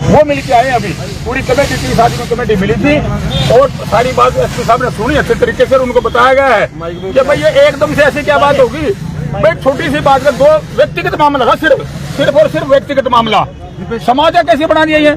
वो मिल के आए अभी। पूरी कमेटी थी, शादी में कमेटी मिली थी और सारी बात एसपी साहब ने सुनी अच्छे तरीके से। उनको बताया गया है कि भाई ये एकदम से ऐसी क्या बात होगी। भाई छोटी सी बात में 2 व्यक्तिगत मामला था, सिर्फ और सिर्फ व्यक्तिगत मामला, समाज का कैसे बना दिया ये।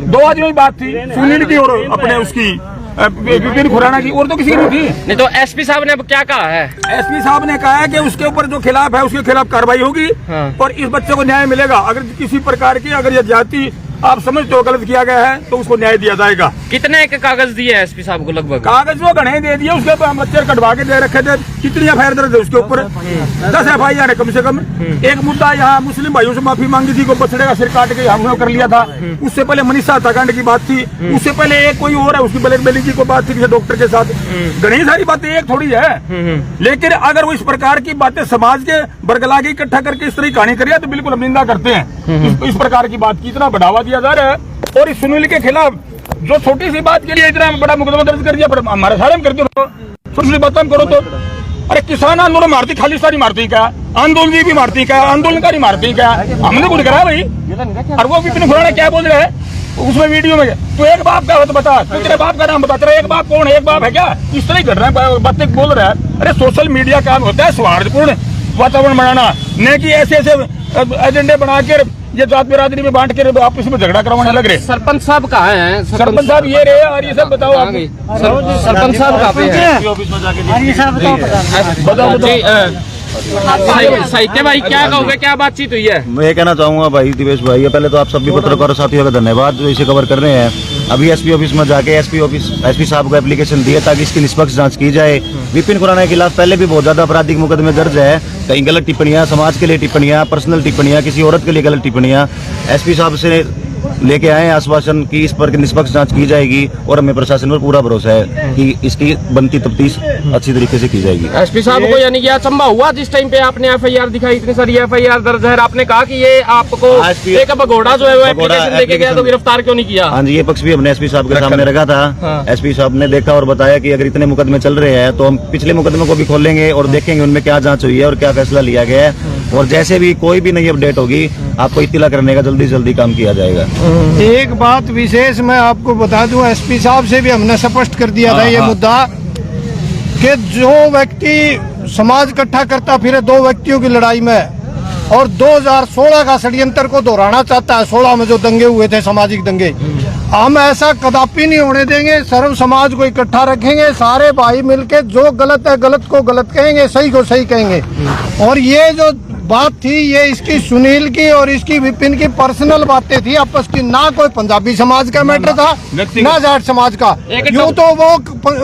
2 आदमियों की बात थी, सुनील की और अपने उसकी विपिन खुराना की, और तो किसी की नहीं थी। नहीं तो एसपी साहब ने अब क्या कहा है? एसपी साहब ने कहा है कि उसके ऊपर जो खिलाफ है उसके खिलाफ कार्रवाई होगी। हाँ। और इस बच्चे को न्याय मिलेगा। अगर किसी प्रकार की अगर ये जाति आप समझते हो गलत किया गया है तो उसको न्याय दिया जाएगा। कितने के कागज दिए एसपी साहब को? लगभग कागज वो गणे दे दिए, उसके ऊपर बच्चे कटवा के दे रखे थे। कितनी एफआईआर दर्ज है उसके ऊपर? 10 एफआईआर है कम से कम। एक मुद्दा यहाँ मुस्लिम भाइयों से माफी मांगी थी, को बछड़े का सिर काट के हमने कर लिया था। उससे पहले मनीषा हत्याकांड की बात थी। उससे पहले एक कोई और है उसकी ब्लैकमेलिंग की कोई बात थी किसी डॉक्टर के साथ। घनी सारी बातें एक थोड़ी है। लेकिन अगर वो इस प्रकार की बातें समाज के बरगला के इकट्ठा करके इस तरह की कहानी करिए तो बिल्कुल हम निंदा करते हैं। इस प्रकार की बात की इतना बढ़ावा दिया जा रहा है। और इस सुनील के खिलाफ जो छोटी सी बात के लिए इतना बड़ा मुकदमा दर्ज कर दिया, पर हमारे सारे में करते हो छोटी सी बात करो तो। अरे किसान आंदोलन मारती, खालिस्तानी मारती क्या, आंदोलन भी मारती क्या, आंदोलनकारी मारती क्या? हमने कुछ करा भाई। और वो विपिन खुराना क्या बोल रहे हैं उसमें वीडियो में, तो एक बाप का हो तो बता, तू तेरे बाप का नाम बता, तेरा एक बाप कौन है? एक बाप है क्या? इस तरह घट रहा है बातें बोल रहा है। अरे सोशल मीडिया काम होता है सौहार्दपूर्ण वातावरण बनाना, न कि ऐसे ऐसे एजेंडे बना के ये जात बिरादरी में बांट के आपस में झगड़ा करवाने लग रहे। सरपंच साहब कहाँ हैं? सरपंच साहब ये रहे और ये सब बताओ आप। सरपंच साहब कहाँ पे हैं? बताओ साहित्य भाई क्या कहोगे, क्या बातचीत हुई है? मैं ये कहना चाहूंगा भाई दिवेश भाई, पहले तो आप सभी पत्रकार साथियों का धन्यवाद जो इसे कवर कर रहे हैं। अभी एसपी ऑफिस में जाके एसपी साहब को एप्लीकेशन दिए ताकि इसकी निष्पक्ष जांच की जाए। विपिन खुराना के खिलाफ पहले भी बहुत ज्यादा आपराधिक मुकदमे दर्ज है। कहीं गलत टिप्पणियां, समाज के लिए टिप्पणियां, पर्सनल टिप्पणियां, किसी औरत के लिए गलत टिप्पणियां। एसपी साहब से लेके आए आश्वासन की इस पर निष्पक्ष जांच की जाएगी और हमें प्रशासन पर पूरा भरोसा है कि इसकी बनती तफ्तीश अच्छी तरीके से की जाएगी। एसपी साहब को यानी कि अचंभा हुआ जिस टाइम पे आपने एफआईआर दिखाई, इतनी सारी एफआईआर दर्ज है, आपने कहा कि ये आपको एक भगोड़ा जो है वो एप्लीकेशन लेके गया तो गिरफ्तार क्यों नहीं किया? हाँ जी, ये पक्ष भी हमने एसपी साहब के सामने रखा था। एसपी साहब ने देखा और बताया कि अगर इतने मुकदमे चल रहे हैं तो हम पिछले मुकदमे को भी खोलेंगे और देखेंगे उनमें क्या जांच हुई है और क्या फैसला लिया गया है। और जैसे भी कोई भी नई अपडेट होगी आपको इत्तला करने का जल्दी से जल्दी काम किया जाएगा। एक बात विशेष मैं आपको बता दूं, एसपी साहब से भी हमने स्पष्ट कर दिया था ये मुद्दा कि जो व्यक्ति समाज इकट्ठा करता फिर 2 व्यक्तियों की लड़ाई में और 2016 का षड्यंत्र को दोहराना चाहता है, 16 में जो दंगे हुए थे सामाजिक दंगे, हम ऐसा कदापि नहीं होने देंगे। सर्व समाज को इकट्ठा रखेंगे, सारे भाई मिलके जो गलत है गलत को गलत कहेंगे, सही को सही कहेंगे। और ये जो बात थी ये इसकी सुनील की और इसकी विपिन की पर्सनल बातें थी आपस की, ना कोई पंजाबी समाज का मैटर था ना जाट समाज का। यूं तो वो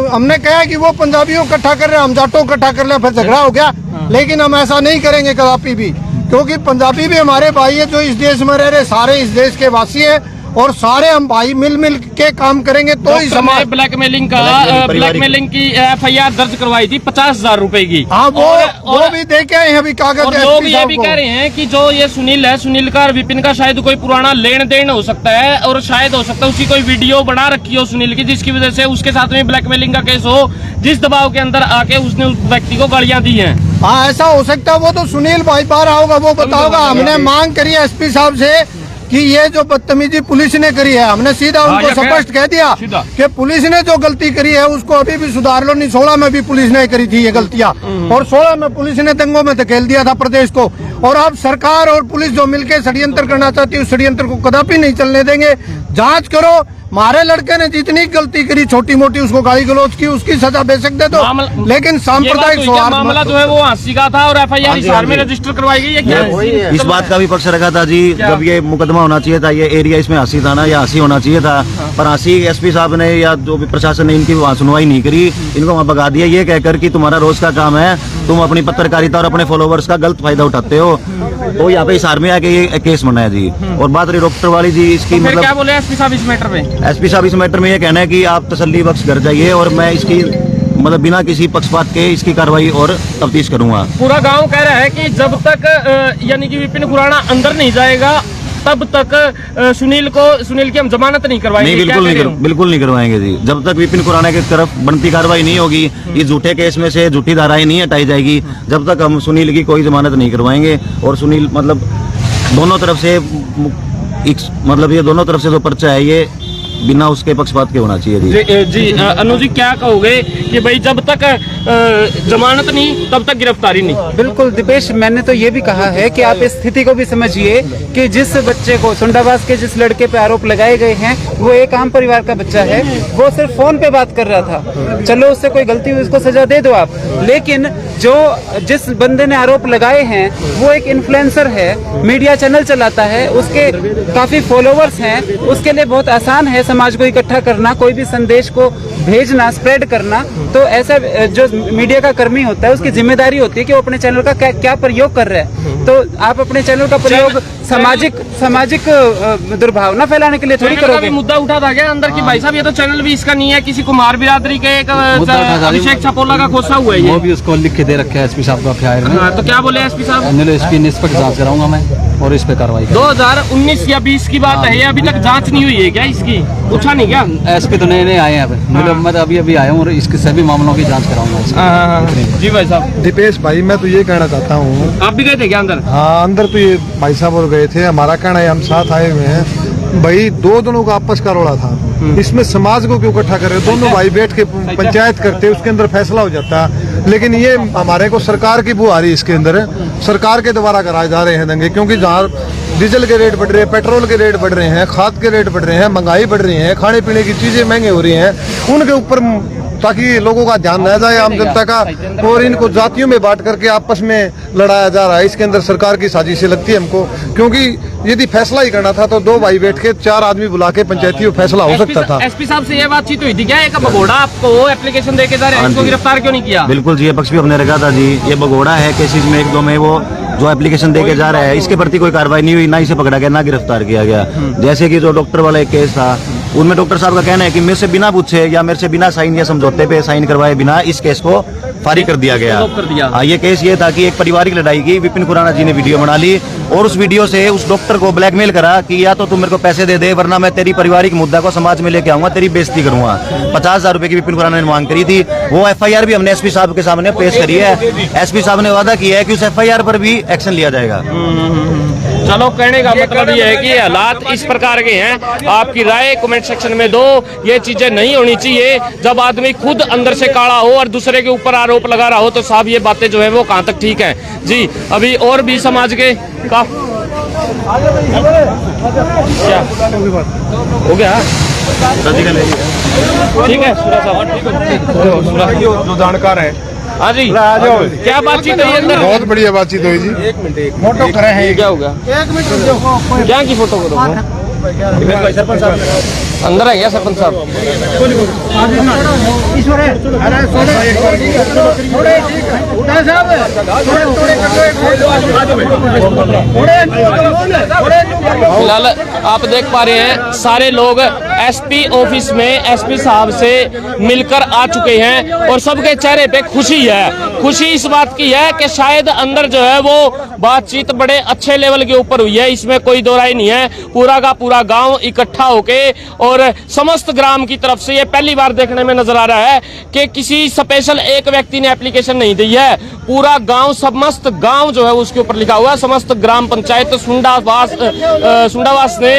हमने कहा कि वो पंजाबियों इकट्ठा कर रहे हैं, हम जाटों इकट्ठा कर रहे हैं, फिर झगड़ा हो गया। लेकिन हम ऐसा नहीं करेंगे कदापि भी, क्योंकि पंजाबी भी हमारे भाई है जो इस देश में रह रहे, सारे इस देश के वासी है और सारे हम भाई मिल के काम करेंगे तो ही समाज। ब्लैकमेलिंग की एफआईआर दर्ज करवाई थी 50,000 रुपए की। हाँ वो भी देखे हैं अभी कागज। और लोग ये भी कह रहे हैं कि जो ये सुनील है, सुनील का और विपिन का शायद कोई पुराना लेन देन हो सकता है और शायद हो सकता है उसकी कोई वीडियो बना रखी हो सुनील की, जिसकी वजह से उसके साथ में ब्लैकमेलिंग का केस हो, जिस दबाव के अंदर आके उसने उस व्यक्ति को गालियां दी हैं। हाँ ऐसा हो सकता है, वो तो सुनील भाई बाहर आओगा वो बताओगा। हमने मांग करी है एसपी साहब से कि ये जो बदतमीजी पुलिस ने करी है, हमने सीधा उनको स्पष्ट कह दिया कि पुलिस ने जो गलती करी है उसको अभी भी सुधार लो। नहीं 16 में भी पुलिस ने करी थी ये गलतियां और 16 में पुलिस ने दंगों में धकेल दिया था प्रदेश को। और अब सरकार और पुलिस जो मिलकर षड्यंत्र करना चाहती है उस षड्यंत्र को कदापि नहीं चलने देंगे। जांच करो, हमारे लड़के ने जितनी गलती करी छोटी मोटी उसको गाली गलौज की उसकी सजा बेशक दे दो, लेकिन सांप्रदायिक मामला जो है वो हांसी का था और एफआईआर हिसार में रजिस्टर करवाई गई है। क्या इस बात का भी पक्ष रखा था जी, जब ये मुकदमा होना चाहिए था, ये एरिया इसमें हांसी था ना, या हांसी होना चाहिए था, पर हांसी एसपी साहब ने या जो भी प्रशासन ने इनकी वहाँ सुनवाई नहीं करी, इनको वहाँ भगा दिया ये कहकर कि तुम्हारा रोज का काम है, तुम अपनी पत्रकारिता और अपने फॉलोवर्स का गलत फायदा उठाते हो। तो यहाँ पे हिसार में आके ये केस बनाया जी। और बात रही डॉक्टर वाली जी, इसकी मतलब क्या बोले एसपी साहब इस मैटर में? एसपी साहब इस मैटर में ये कहना है कि आप तसल्ली बख्श घर जाइए और मैं इसकी मतलब बिना किसी पक्षपात के इसकी कार्रवाई और तफ्तीश करूंगा। पूरा गांव कह रहा है कि जब तक यानी कि विपिन खुराना अंदर नहीं जाएगा तब तक सुनील की हम जमानत नहीं करवाएंगे। नहीं, बिल्कुल नहीं करवाएंगे जी। जब तक विपिन खुराना की तरफ बनती कार्रवाई नहीं होगी, ये झूठे केस में से झूठी धाराएं नहीं हटाई जाएगी, जब तक हम सुनील की कोई जमानत नहीं करवाएंगे। और सुनील मतलब दोनों तरफ से मतलब ये दोनों तरफ से जो पर्चा है ये बिना उसके पक्षपात के होना चाहिए जी। जी अनु जी क्या कहोगे कि भाई जब तक जमानत नहीं तब तक गिरफ्तारी नहीं? बिल्कुल दिपेश, मैंने तो ये भी कहा है कि आप इस स्थिति को भी समझिए कि जिस बच्चे को सुंडाबाज के जिस लड़के पे आरोप लगाए गए हैं वो एक आम परिवार का बच्चा है, वो सिर्फ फोन पे बात कर रहा था, चलो उससे कोई गलती हुई उसको सजा दे दो आप, लेकिन जो जिस बंदे ने आरोप लगाए हैं वो एक इन्फ्लुएंसर है, मीडिया चैनल चलाता है, उसके काफी फॉलोवर्स हैं, उसके लिए बहुत आसान है समाज को इकट्ठा करना, कोई भी संदेश को भेजना, स्प्रेड करना। तो ऐसा जो मीडिया का कर्मी होता है उसकी जिम्मेदारी होती है कि वो अपने चैनल का क्या प्रयोग कर रहा है। तो आप अपने चैनल का प्रयोग सामाजिक दुर्भावना फैलाने के लिए थोड़ी करोगे। मुद्दा उठा था क्या अंदर की भाई साहब ये तो चैनल भी इसका नहीं है, किसी कुमार बिरादरी के एक अभिषेक छपोला का खोसा हुआ है ये। वो भी उसको लिख के दे रखे है एसपी साहब को एफआईआर में। हाँ, तो क्या बोले एसपी साहब? इसकी निष्पक्ष जांच कराऊंगा मैं और इस पे कार्रवाई 2019 या 20 की बात है, ये अभी तक जांच नहीं हुई है क्या इसकी? पूछा नहीं क्या? एसपी तो नए आए हैं, मैं तो अभी आया हूँ और इसके सभी मामलों की जांच कराऊंगा। जी भाई साहब। दीपेश भाई, मैं तो ये कहना चाहता हूँ, आप भी गए थे क्या अंदर? हाँ अंदर तो ये भाई साहब और गए थे, हमारा कहना है हम साथ आए हुए हैं भाई, दो दोनों का आपस का रोड़ा था, इसमें समाज को क्यों इकट्ठा कर रहे हो? दोनों भाई बैठ के पंचायत करते, उसके अंदर फैसला हो जाता। लेकिन ये हमारे को सरकार की बुआरी इसके अंदर सरकार के द्वारा कराए जा रहे हैं दंगे, क्योंकि जहाँ डीजल के रेट बढ़ रहे हैं, पेट्रोल के रेट बढ़ रहे हैं, खाद के रेट बढ़ रहे हैं, महंगाई बढ़ रही है, खाने पीने की चीजें महंगी हो रही हैं, उनके ऊपर ताकि लोगों का ध्यान न जाए आम जनता का, और इनको जातियों में बांट करके आपस में लड़ाया जा रहा है। इसके अंदर सरकार की साजिशें लगती है हमको, क्योंकि यदि फैसला ही करना था तो दो भाई बैठ के 4 आदमी बुला के पंचायती फैसला हो सकता था। एसपी साहब से ये बातचीत हुई थी क्या? एक भगोड़ा आपको एप्लीकेशन देके जा रहे हैं, इसको गिरफ्तार क्यों नहीं किया? बिल्कुल जी, ये पक्ष भी हमने रखा था जी। ये भगोड़ा है केसेज में 1-2 में वो जो एप्लीकेशन देके जा रहा है, इसके प्रति कोई कार्रवाई नहीं हुई, ना इसे पकड़ा गया ना गिरफ्तार किया गया। जैसे कि जो डॉक्टर वाला एक केस था, उनमें डॉक्टर साहब का कहना है कि मेरे से बिना पूछे या मेरे से बिना साइन या समझौते पे साइन करवाए बिना इस केस को फारिग कर दिया गया। हाँ, ये केस ये था कि एक पारिवारिक लड़ाई की विपिन खुराना जी ने वीडियो बना ली और उस वीडियो से उस डॉक्टर को ब्लैकमेल करा कि या तो तुम मेरे को पैसे दे दे वरना मैं तेरी पारिवारिक मुद्दा को समाज में लेके आऊंगा, तेरी बेइज्जती करूंगा। 50,000 रुपए की विपिन खुराना ने मांग करी थी। वो एफआईआर भी हमने एसपी साहब के सामने पेश करी है। एसपी साहब ने वादा किया है कि उस एफआईआर पर भी एक्शन लिया जाएगा। चलो, कहने का मतलब ये है कि हालात इस प्रकार के हैं। आपकी राय कमेंट सेक्शन में दो। ये चीजें नहीं होनी चाहिए। जब आदमी खुद अंदर से काला हो और दूसरे के ऊपर आरोप लगा रहा हो तो साहब ये बातें जो है वो कहाँ तक ठीक है जी। अभी और भी समाज के क्या हो गया? ठीक है जो जानकार है, हाँ जी, क्या बातचीत हुई अंदर? बहुत बढ़िया बातचीत हुई जी। एक मिनट फोटो करे हैं, क्या होगा? 1 मिनट क्या की फोटो करो? सरपंच साहब अंदर है क्या सरपंच साहब? फिलहाल आप देख पा रहे हैं सारे लोग एसपी ऑफिस में एसपी साहब से मिलकर आ चुके हैं और सबके चेहरे पे खुशी है। खुशी इस बात की है कि शायद अंदर जो है वो बातचीत बड़े अच्छे लेवल के ऊपर हुई है, इसमें कोई दो राय नहीं है। पूरा का पूरा गांव इकट्ठा होके और समस्त ग्राम की तरफ से ये पहली बार देखने में नजर आ रहा है कि किसी स्पेशल एक व्यक्ति ने एप्लीकेशन नहीं दी है। पूरा गांव, समस्त गांव जो है उसके ऊपर लिखा हुआ है। समस्त ग्राम पंचायत सुंडावास ने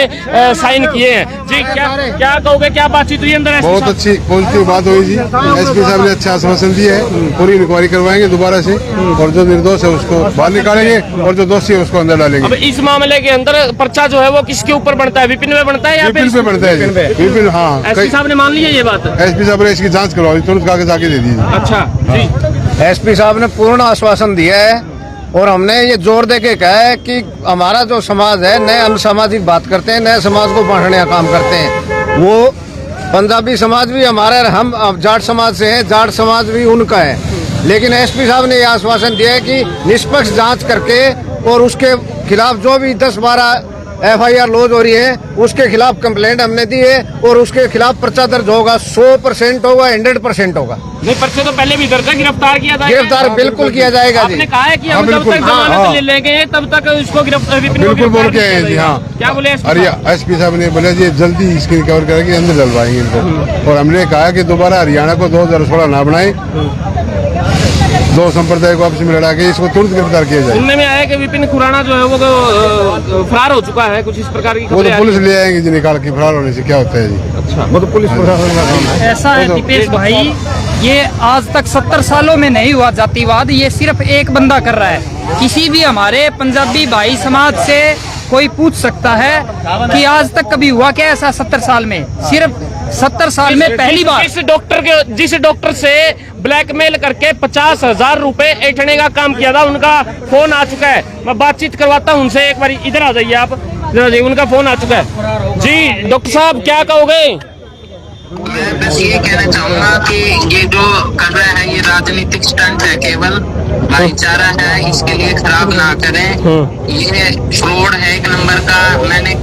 साइन किए हैं जी। क्या कहोगे, क्या बातचीत हुई अंदर? बहुत अच्छी पॉजिटिव बात हुई जी। एसपी साहब ने अच्छा आश्वासन दिया है, पूरी इंक्वायरी करवाएंगे दोबारा से और जो निर्दोष है उसको बाहर निकालेंगे और जो दोषी है उसको अंदर डालेंगे। अब इस मामले के अंदर पर्चा जो है वो किसके ऊपर बनता है? विपिन में बनता है या विपिन पे बनता है? विपिन, हाँ। एसपी साहब ने मान लिया ये बात? एसपी साहब ने इसकी जांच करवाई, तुरंत कागज आके दे दिए। अच्छा जी, एसपी साहब ने पूर्ण आश्वासन दिया है और हमने ये जोर दे के कहा है कि हमारा जो समाज है, नए हम सामाजिक बात करते हैं, नए समाज को बांटने का काम करते हैं। वो पंजाबी समाज भी हमारा, हम जाट समाज से हैं, जाट समाज भी उनका है। लेकिन एसपी साहब ने ये आश्वासन दिया है कि निष्पक्ष जांच करके और उसके खिलाफ जो भी 10-12 एफआईआर लॉन्च हो रही है उसके खिलाफ कंप्लेंट हमने दी है और उसके खिलाफ पर्चा दर्ज होगा। 100% होगा, 100% होगा। नहीं, पर्चे तो पहले भी दर्ज है, गिरफ्तार किया जाएगा। गिरफ्तार बिल्कुल किया जाएगा जी। आपने कहा है कि हम जब तक जमानत ले लेंगे तब तक उसको गिरफ्तार बिल्कुल बोल के आए जी। हाँ, क्या बोले एसपी साहब ने बोला जी जल्दी इसकी रिकवर करेंगे, अंदर डलवाएंगे इनको। और हमने कहा कि दोबारा हरियाणा को 2016 ना बनाए, दो संप्रदाय को आपस में लड़ा के इसको तुरंत गिरफ्तार किया जाए। सुनने में आया कि विपिन खुराना जो है वो फरार हो चुका है, कुछ इस प्रकार की वो खबरें तो आ पुलिस रही ले आएंगे जी, निकाल के फरार होने से क्या होता है जी। अच्छा, वो तो पुलिस प्रशासन का काम है। ऐसा है दीपेश भाई, ये आज तक 70 सालों में नहीं हुआ जातिवाद, ये सिर्फ एक बंदा कर रहा है। किसी भी हमारे पंजाबी भाई समाज से कोई पूछ सकता है कि आज तक कभी हुआ क्या ऐसा 70 साल में? सिर्फ 70 साल में पहली बार। जिस डॉक्टर से ब्लैकमेल करके 50,000 रुपए ऐंठने का काम किया था, उनका फोन आ चुका है। मैं बातचीत करवाता हूँ उनसे, एक बार इधर आ जाइए आप, इधर आ जाइए, उनका फोन आ चुका है। जी डॉक्टर साहब क्या कहोगे? मैं बस ये कहना चाहूंगा कि ये जो कर रहा है ये राजनीतिक स्टंट है, केवल भाईचारा है, इसके लिए खराब ना करें। ये फ्रॉड है एक नंबर का। मैंने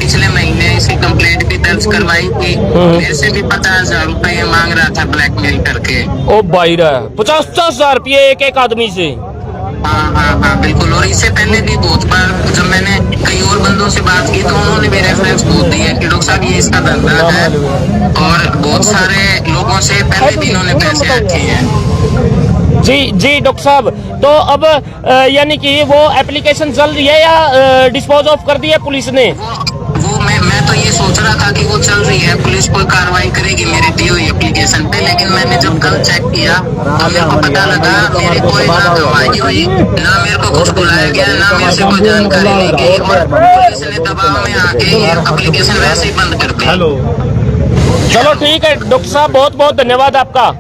पिछले महीने इसकी कंप्लेंट भी दर्ज करवाई थी। मेरे से भी 50,000 रुपए मांग रहा था ब्लैकमेल करके। ओ भाई 50,000 रुपये एक आदमी से? हाँ बिल्कुल। और इससे पहले भी बहुत बार जब मैंने कई और बंदों से बात की तो उन्होंने भी रेफरेंस बोल दिया कि डॉक्टर साहब ये इसका धंधा है, और बहुत सारे लोगों से पहले भी इन्होंने पैसे रखे हैं। जी डॉक्टर साहब, तो अब यानी कि वो एप्लीकेशन चल रही है या डिस्पोज ऑफ कर दी है पुलिस ने? वो मैं तो ये सोच रहा था कि वो चल रही है, पुलिस कोई कार्रवाई करेगी मेरी दी हुई एप्लीकेशन पे, लेकिन मैंने जब कल चेक किया तो मेरे को पता लगा मेरी कोई ना गवाही हुई, ना मेरे को कुछ बुलाया गया, ना मेरे से कोई जानकारी ली गई, और पुलिस ने दबाव में आके ये एप्लीकेशन वैसे ही बंद कर दी। चलो ठीक है डॉक्टर साहब, बहुत बहुत धन्यवाद आपका।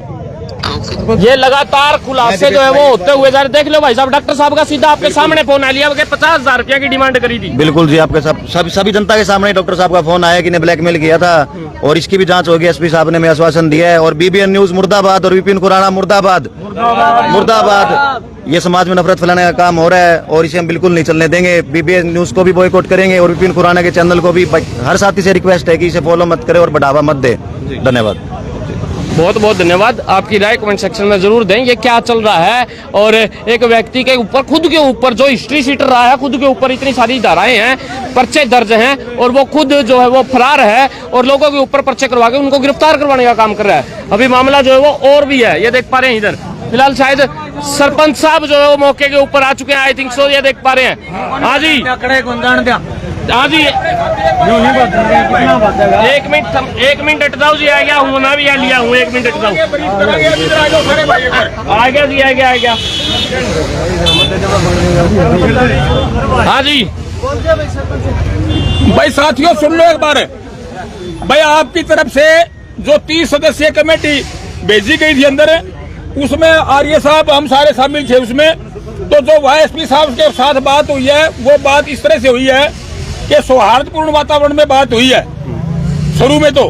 ये लगातार खुलासे जो है वो होते हुए जा रहे। देख लो भाई साहब, डॉक्टर साहब का सीधा आपके सामने फोन आ लिया, 50,000 रुपया की डिमांड करी थी। बिल्कुल जी, आपके सभी जनता के सामने डॉक्टर साहब का फोन आया कि ने ब्लैकमेल किया था, और इसकी भी जांच होगी। एसपी साहब ने हमें आश्वासन दिया है। और बीबीएन न्यूज मुर्दाबाद और विपिन खुराना मुर्दाबाद मुर्दाबाद। ये समाज में नफरत फैलाने का काम हो रहा है और इसे हम बिल्कुल नहीं चलने देंगे। बीबीएन न्यूज को भी बॉयकॉट करेंगे और विपिन खुराना के चैनल को भी हर साथी से रिक्वेस्ट है कि इसे फॉलो मत करे और बढ़ावा मत दे। धन्यवाद। बहुत बहुत धन्यवाद। आपकी राय कमेंट सेक्शन में जरूर दें। ये क्या चल रहा है, और एक व्यक्ति के ऊपर, खुद के ऊपर जो हिस्ट्री शीटर रहा है, खुद के ऊपर इतनी सारी धाराएं हैं, पर्चे दर्ज हैं, और वो खुद जो है वो फरार है और लोगों के ऊपर पर्चे करवा के उनको गिरफ्तार करवाने का काम कर रहा है। अभी मामला जो है वो और भी है, ये देख पा रहे हैं। इधर फिलहाल शायद सरपंच साहब जो है वो मौके के ऊपर आ चुके हैं, आई थिंक सो, ये देख पा रहे हैं। हाँ जी, हाँ जी, एक मिनट हट जाओ जी, आ गया हूँ, मैं भी लिया हूँ, 1 मिनट हट जाओ। आ गया जी, आ गया। हाँ जी भाई साथियों सुन लो एक बार। भाई आपकी तरफ से जो 30 सदस्यीय कमेटी भेजी गई थी अंदर, उसमें आर्य साहब हम सारे शामिल थे उसमें। तो जो वाईएसपी साहब के साथ बात हुई है वो बात इस तरह से हुई है कि सौहार्दपूर्ण वातावरण में बात हुई है शुरू में तो,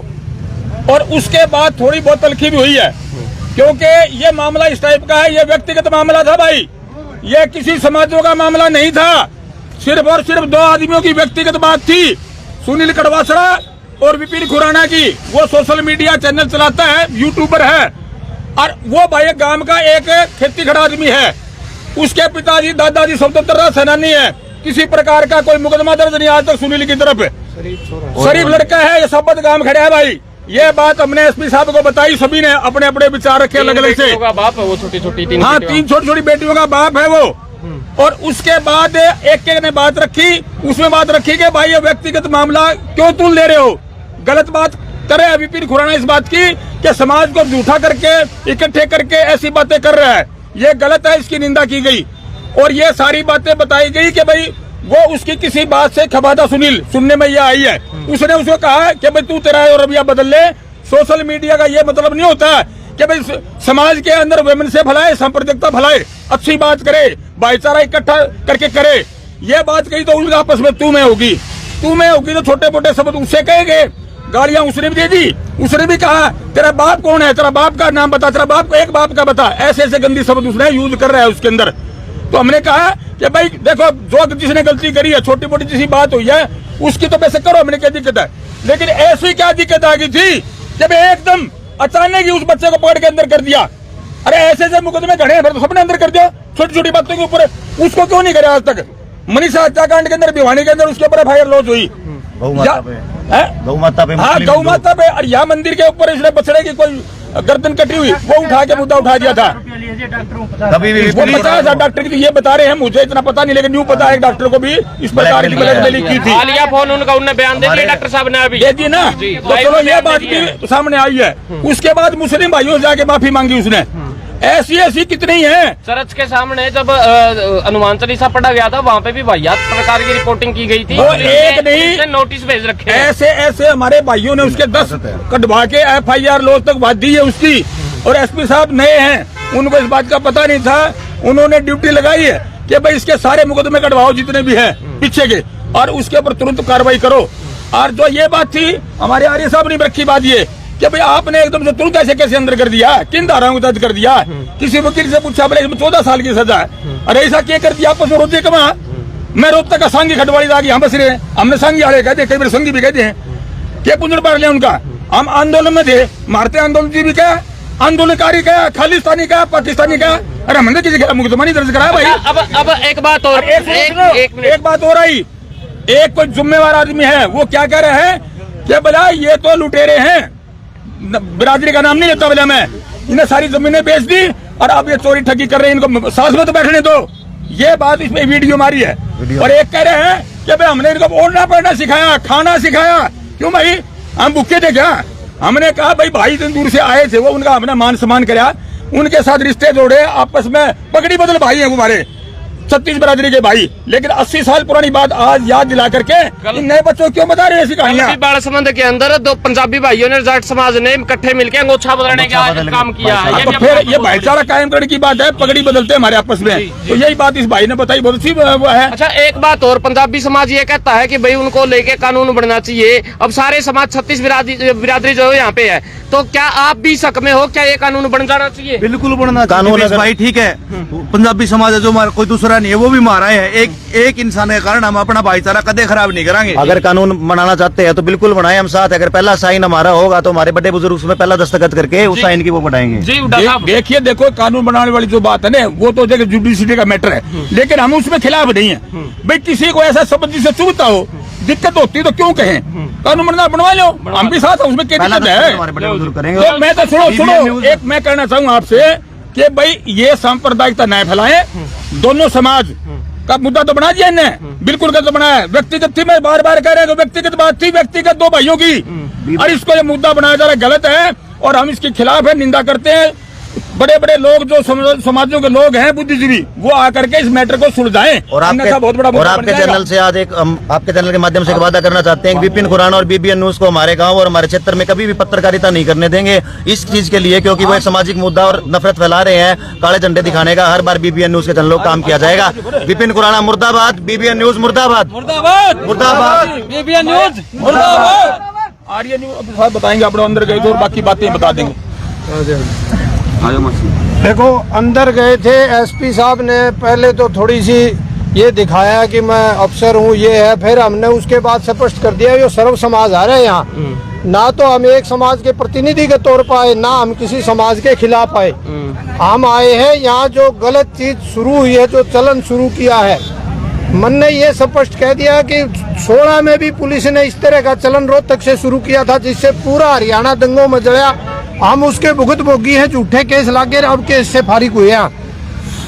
और उसके बाद थोड़ी बहुत तलखी भी हुई है, क्योंकि ये मामला इस टाइप का है। ये व्यक्तिगत मामला था भाई, ये किसी समाजों का मामला नहीं था। सिर्फ और सिर्फ 2 आदमियों की व्यक्तिगत बात थी, सुनील कड़वासरा और विपिन खुराना की। वो सोशल मीडिया चैनल चलाता है, यूट्यूबर है, और वो भाई गांव का एक खेती खड़ा आदमी है। उसके पिताजी दादाजी स्वतंत्रता सेनानी है। किसी प्रकार का कोई मुकदमा दर्ज नहीं आज तक सुनील की तरफ। शरीफ लड़का है, ये सब गांव खड़े है भाई। ये बात हमने एसपी साहब को बताई, सभी ने अपने अपने विचार रखे अलग अलग से। बाप है वो, छोटी-छोटी 3 हाँ, 3 छोटी-छोटी बेटियों का बाप है वो। और उसके बाद एक ने बात रखी, उसमें बात रखी कि भाई ये व्यक्तिगत मामला क्यों तुम ले रहे हो। गलत बात करे विपिन खुराना इस बात की कि समाज को झूठा करके इकट्ठे करके ऐसी बातें कर रहा है, ये गलत है, इसकी निंदा की गई। और ये सारी बातें बताई गई कि भाई वो उसकी किसी बात से खबादा सुनील सुनने में ये आई है। उसने उसको कहा कि भाई तू तेरा रवैया बदल ले। सोशल मीडिया का ये मतलब नहीं होता कि भाई समाज के अंदर वुमेन से फैलाए, सांप्रदायिकता फैलाए, अच्छी बात करे, भाईचारा इकट्ठा करके करे। ये बात कही तो उनका आपस में तू में होगी तो छोटे मोटे शब्द उससे कहेंगे, गालियां उसने भी दे दी। उसने भी कहा तेरा बाप कौन है, तेरा बाप का नाम बता, तेरा बाप एक बाप का बता। ऐसे गंदी शब्द उसने यूज कर रहा है उसके अंदर। तो हमने कहा कि भाई देखो, जो जिसने गलती करी है, छोटी मोटी जिसी बात हुई है उसकी तो वैसे करो, हमने क्या दिक्कत है। लेकिन ऐसी क्या दिक्कत आ गई थी जब एकदम अचानक ही उस बच्चे को पकड़ के अंदर कर दिया। अरे ऐसे मुकदमे घड़े हैं, तो सबने अंदर कर दिया छोटी छोटी बातों के ऊपर। उसको क्यों नहीं करे आज तक? मनीषा हत्याकांड के अंदर, भिवानी के अंदर उसके ऊपर FIR लॉन्च हुई, गौ माता पे। हाँ, गौ माता पे। और यहाँ मंदिर के ऊपर इसने बछड़े की कोई गर्दन कटी हुई, वो उठा के मुद्दा उठा दिया था। कभी भी वो 50,000 डॉक्टर की ये बता रहे हैं, मुझे इतना पता नहीं, लेकिन न्यू पता है डॉक्टर को भी इस प्रकार की ब्लैकमेलिंग की थी। हालिया फोन उनका उनने बयान दे दिया डॉक्टर साहब ने अभी दे दी ना, तो चलो ये बात भी सामने आई है। उसके बाद मुस्लिम भाइयों से जाके माफी मांगी उसने। ऐसी कितनी है। चर्च के सामने जब हनुमान चालीसा पढ़ा गया था, वहाँ पे भी वाहियात प्रकार की रिपोर्टिंग की गई थी। वो एक नहीं, नोटिस भेज रखे हैं। ऐसे हमारे भाइयों ने उसके 10 कटवा के FIR लोग तक बात दी है उसकी। और SP साहब नए हैं, उनको इस बात का पता नहीं था, उन्होंने ड्यूटी लगाई है कि भाई इसके सारे मुकदमे कटवाओ जितने भी हैं पीछे के, और उसके ऊपर तुरंत कार्रवाई करो। और जो ये बात थी हमारे आर्य साहब ने रखी बात ये कि भाई आपने एकदम से तुरंत कैसे अंदर कर दिया, किन धाराओं को दर्ज कर दिया। किसी वकील से पूछा, बोले इसमें 14 साल की सजा है। अरे ऐसा क्या कर दिया, आपस में रोते कमा। मैं रोहतक का संघी खटवाड़ी दागी हम बस रहे, हमने संघी आड़े कहते हैं, कई बार संघी भी कहते हैं। क्या पुनर पार लिया उनका, हम आंदोलन में थे, मारते आंदोलन भी क्या, आंदोलनकारी क्या, खालिस्तानी क्या, पाकिस्तानी क्या। अरे हमने किसी का मुकदमा नहीं दर्ज कराया भाई। अब एक बात और, एक बात और आई, एक कोई जिम्मेवार आदमी है, वो क्या कह रहे हैं कि बोला ये तो लुटेरे हैं, बिरादरी का नाम नहीं लेता बोला मैं, इन्हें सारी जमीनें बेच दी और अब ये चोरी ठगी कर रहे हैं, इनको साथ में तो बैठने दो। ये बात इसमें वीडियो मारी है। और एक कह रहे हैं कि भाई हमने इनको ओढ़ना पढ़ना सिखाया, खाना सिखाया। क्यों भाई, हम भूखे थे क्या? हमने कहा भाई इतनी दूर से आए थे, वो उनका हमने मान सम्मान कराया, उनके साथ रिश्ते जोड़े, आपस में पगड़ी बदल भाई है हमारे 36 बिरादरी के भाई। लेकिन 80 साल पुरानी बात आज याद दिला करके इन नए बच्चों क्यों बता रहे हैं ऐसी कहानियां? बालसमंद के अंदर 2 पंजाबी भाइयों ने जाट समाज ने इकट्ठे मिलकर अंगोछा बदलने का काम किया है। तो फिर ये भाईचारा कायम करने की बात है, पगड़ी बदलते हमारे आपस में। तो यही बात इस भाई ने बताई, बहुत अच्छी वो है। अच्छा, एक बात और, पंजाबी समाज ये कहता है कि भाई उनको लेके कानून बनना चाहिए। अब सारे समाज 36 बिरादरी जो यहाँ पे है, तो क्या आप भी शक में हो, क्या ये कानून बन जाना चाहिए? बिल्कुल बनना कानून चाहिए भाई, ठीक है। पंजाबी समाज है जो हमारा कोई दूसरा नहीं है, वो भी हमारा है। एक इंसान के कारण हम अपना भाईचारा कदे खराब नहीं करांगे। अगर कानून बनाना चाहते हैं तो बिल्कुल बनाए हम साथ। अगर पहला साइन हमारा होगा तो हमारे बड़े बुजुर्ग उसमें पहला दस्तखत करके उस साइन की वो बढ़ाएंगे। जी देखिए, देखो कानून बनाने वाली जो बात है ना, वो तो देखिए जुडिशरी का मैटर है, लेकिन हम उसमें खिलाफ नहीं है। भाई किसी को ऐसा शब्द जिससे चुभता हो, दिक्कत होती है तो क्यों कहें, कानून बनवा लो, हम भी साथ हैं, उसमें क्या दिक्कत है? हमारे बड़े बुजुर्ग करेंगे। तो मैं तो सुनो एक मैं कहना चाहूँ आपसे कि भाई ये सांप्रदायिकता न फैलाएं। दोनों समाज का मुद्दा तो बना दिया इन्हें, बिल्कुल का तो बनाया। व्यक्तिगत थी, मैं बार बार कह रहा हूँ, व्यक्तिगत बात थी, व्यक्तिगत 2 भाइयों की, और इसको ये मुद्दा बनाया जा रहा है, गलत है और हम इसके खिलाफ है, निंदा करते हैं। बड़े बड़े लोग जो समाजों के लोग हैं, बुद्धिजीवी, वो आकर के इस मैटर को सुलझाएं। और आपके चैनल से आज आपके चैनल के माध्यम से एक वादा करना चाहते हैं कि विपिन खुराना और BBN न्यूज को हमारे गांव और हमारे क्षेत्र में कभी भी पत्रकारिता नहीं करने देंगे इस चीज के लिए, क्योंकि वो एक सामाजिक मुद्दा और नफरत फैला रहे हैं। काले झंडे दिखाने का हर बार BBN न्यूज के चैनलों काम किया जाएगा। विपिन खुराना मुर्दाबाद, BBN न्यूज मुर्दाबाद, मुर्दाबाद, मुर्दाबाद, BBN न्यूज मुर्दाबाद। आर्य न्यूज साहब बताएंगे, अपने अंदर गए थे और बाकी बातें बता देंगे। देखो, अंदर गए थे, SP साहब ने पहले तो थोड़ी सी ये दिखाया कि मैं अफसर हूँ, ये है, फिर हमने उसके बाद स्पष्ट कर दिया ये सर्व समाज आ रहे हैं यहाँ। ना तो हम एक समाज के प्रतिनिधि के तौर पर आए, ना हम किसी समाज के खिलाफ आए। हम आए हैं यहाँ जो गलत चीज शुरू हुई है, जो चलन शुरू किया है, मन ने ये स्पष्ट कह दिया कि 16 में भी पुलिस ने इस तरह का चलन रोहतक से शुरू किया था, जिससे पूरा हरियाणा दंगों में जड़ा। हम उसके भुगत भोगी हैं, झूठे केस लागे, अब केस से फारिग हुए हैं।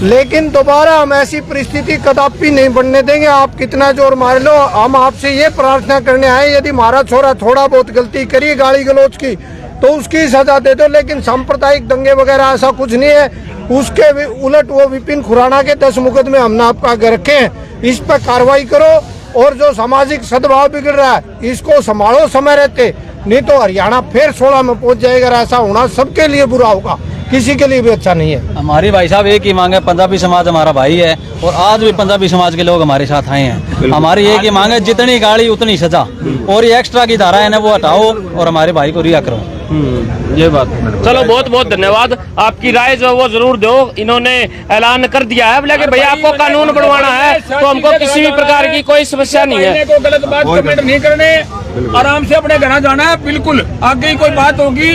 लेकिन दोबारा हम ऐसी परिस्थिति कदापि नहीं बनने देंगे। आप कितना जोर मार लो, हम आपसे ये प्रार्थना करने आए, यदि हमारा छोरा थोड़ा बहुत गलती करी गाली गलौज की तो उसकी सजा दे दो, लेकिन सांप्रदायिक दंगे वगैरह ऐसा कुछ नहीं है। उसके उलट वो विपिन खुराना के 10 मुकदमे हमने आपका आगे रखे हैं, इस पर कार्रवाई करो। और जो सामाजिक सद्भाव बिगड़ रहा है इसको संभालो समय रहते, नहीं तो हरियाणा फिर 16 में पहुंच जाएगा। ऐसा होना सबके लिए बुरा होगा, किसी के लिए भी अच्छा नहीं है। हमारी भाई साहब एक ही मांग है, पंजाबी समाज हमारा भाई है और आज भी पंजाबी समाज के लोग हमारे साथ आए हैं। हमारी एक ही मांग है, जितनी गाड़ी उतनी सजा, और ये एक्स्ट्रा की धारा है ना वो हटाओ और हमारे भाई को रिहा करो। ये बात। चलो, बहुत बहुत धन्यवाद। आपकी राय जो वो जरूर दो। इन्होंने ऐलान कर दिया है बोले कि भैया आपको कानून बनवाना है तो हमको किसी भी प्रकार की कोई समस्या नहीं है। को गलत बात कमेंट नहीं करने, आराम से अपने घर जाना है। बिल्कुल आगे ही कोई बात होगी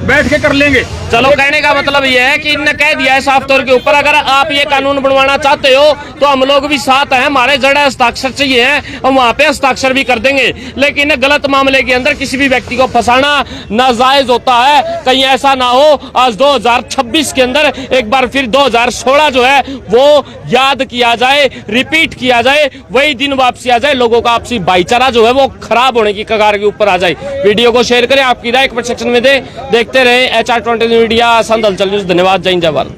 बैठ के कर लेंगे। चलो कहने का मतलब ये है कि इनने कह दिया है साफ तौर के ऊपर, अगर आप ये कानून बनवाना चाहते हो तो हम लोग भी साथ हैं, हमारे जड़ा हस्ताक्षर चाहिए हैं, हम वहां पे हस्ताक्षर भी कर देंगे। लेकिन गलत मामले के अंदर किसी भी व्यक्ति को फंसाना नाजायज होता है। कहीं ऐसा ना हो आज 2026 के अंदर एक बार फिर 2016 जो है वो याद किया जाए, रिपीट किया जाए, वही दिन वापसी आ जाए, लोगों का आपसी भाईचारा जो है वो खराब होने की कगार के ऊपर आ जाए। वीडियो को शेयर करें, आपकी राय कमेंट सेक्शन में देखते रहे HR 20 मीडिया, संत हलचल न्यूज। धन्यवाद, जय हिंद, जय भारत।